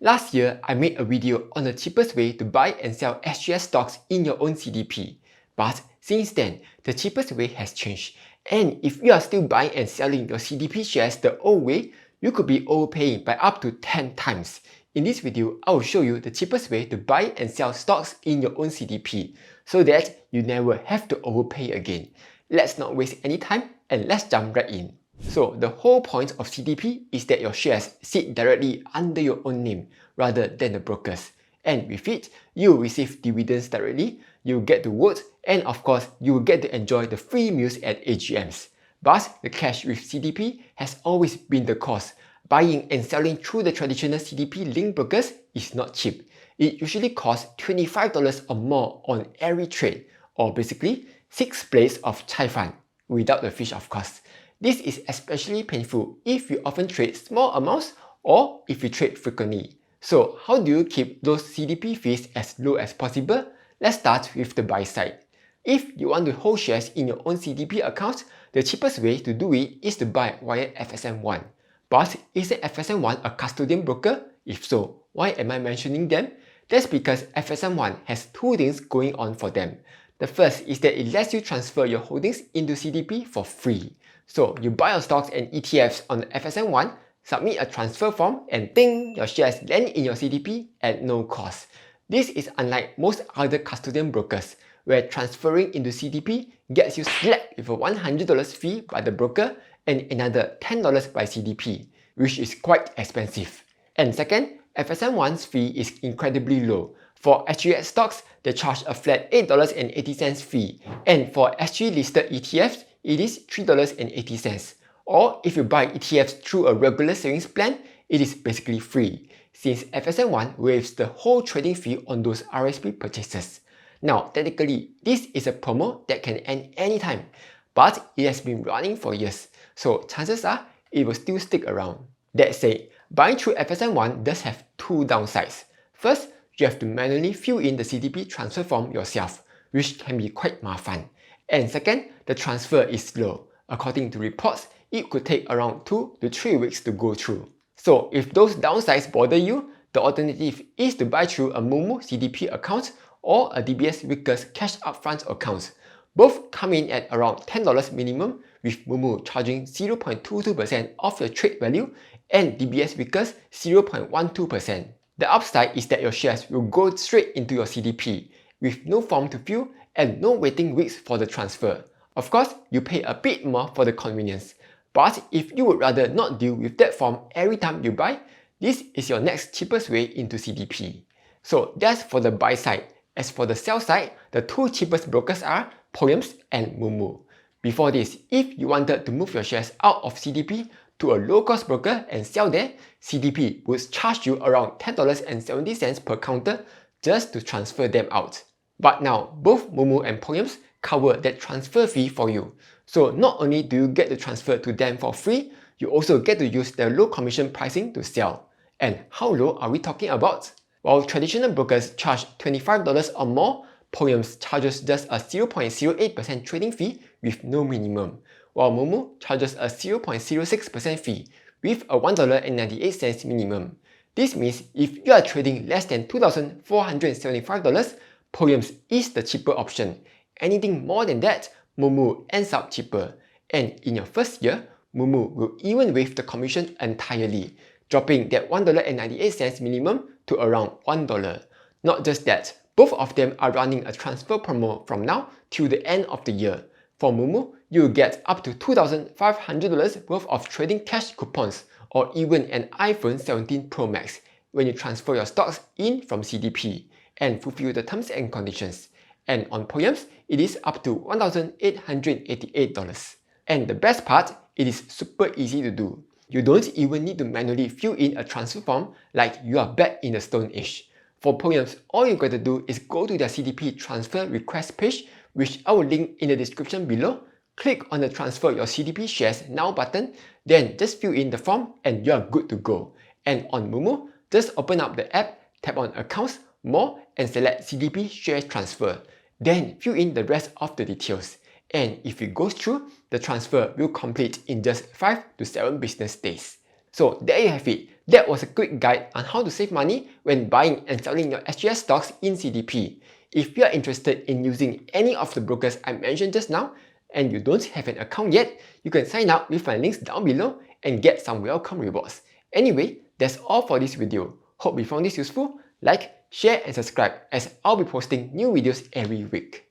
Last year, I made a video on the cheapest way to buy and sell SGX stocks in your own CDP. But since then, the cheapest way has changed. And if you are still buying and selling your CDP shares the old way, you could be overpaying by up to 10 times. In this video, I will show you the cheapest way to buy and sell stocks in your own CDP so that you never have to overpay again. Let's not waste any time and let's jump right in. So the whole point of CDP is that your shares sit directly under your own name rather than the broker's. And with it, you will receive dividends directly, you will get to vote, and of course, you will get to enjoy the free meals at AGMs. But the catch with CDP has always been the cost. Buying and selling through the traditional CDP-linked brokers is not cheap. It usually costs $25 or more on every trade, or basically 6 plates of chai fan, without the fish of course. This is especially painful if you often trade small amounts or if you trade frequently. So how do you keep those CDP fees as low as possible? Let's start with the buy side. If you want to hold shares in your own CDP account, the cheapest way to do it is to buy via FSMOne. But isn't FSMOne a custodian broker? If so, why am I mentioning them? That's because FSMOne has two things going on for them. The first is that it lets you transfer your holdings into CDP for free. So you buy your stocks and ETFs on FSMOne, submit a transfer form, and ding, your shares land in your CDP at no cost. This is unlike most other custodian brokers, where transferring into CDP gets you slapped with a $100 fee by the broker and another $10 by CDP, which is quite expensive. And second, FSMOne's fee is incredibly low. For SGX stocks, they charge a flat $8.80 fee, and for SG listed ETFs, it is $3.80. Or if you buy ETFs through a regular savings plan, it is basically free, since FSMOne waives the whole trading fee on those RSP purchases. Now, technically, this is a promo that can end anytime, but it has been running for years, so chances are it will still stick around. That said, buying through FSMOne does have two downsides. First, you have to manually fill in the CDP transfer form yourself, which can be quite mafan. And second, the transfer is slow. According to reports, it could take around 2 to 3 weeks to go through. So if those downsides bother you, the alternative is to buy through a Moomoo CDP account or a DBS Vickers cash upfront account. Both come in at around $10 minimum, with Moomoo charging 0.22% of your trade value and DBS Vickers 0.12%. The upside is that your shares will go straight into your CDP, with no form to fill and no waiting weeks for the transfer. Of course, you pay a bit more for the convenience. But if you would rather not deal with that form every time you buy, this is your next cheapest way into CDP. So that's for the buy side. As for the sell side, the two cheapest brokers are Poems and Moomoo. Before this, if you wanted to move your shares out of CDP to a low-cost broker and sell there, CDP would charge you around $10.70 per counter just to transfer them out. But now, both Moomoo and Poems cover that transfer fee for you. So not only do you get to transfer to them for free, you also get to use their low commission pricing to sell. And how low are we talking about? While traditional brokers charge $25 or more, Poems charges just a 0.08% trading fee with no minimum, while Moomoo charges a 0.06% fee with a $1.98 minimum. This means if you are trading less than $2,475, Poems is the cheaper option. Anything more than that, Moomoo ends up cheaper. And in your first year, Moomoo will even waive the commission entirely, dropping that $1.98 minimum to around $1. Not just that, both of them are running a transfer promo from now till the end of the year. For Moomoo, you will get up to $2,500 worth of trading cash coupons or even an iPhone 17 Pro Max when you transfer your stocks in from CDP and fulfill the terms and conditions. And on Poems, it is up to $1,888. And the best part, it is super easy to do. You don't even need to manually fill in a transfer form like you are back in the Stone Age. For Poems, all you got to do is go to their CDP transfer request page, which I will link in the description below. Click on the transfer your CDP shares now button, then just fill in the form and you are good to go. And on Moomoo, just open up the app, tap on Accounts, More, and select CDP share transfer. Then fill in the rest of the details. And if it goes through, the transfer will complete in just 5 to 7 business days. So there you have it, That was a quick guide on how to save money when buying and selling your SGX stocks in CDP. If you are interested in using any of the brokers I mentioned just now, and you don't have an account yet, you can sign up with my links down below and get some welcome rewards. Anyway, that's all for this video. Hope you found this useful. Like, share and subscribe as I'll be posting new videos every week.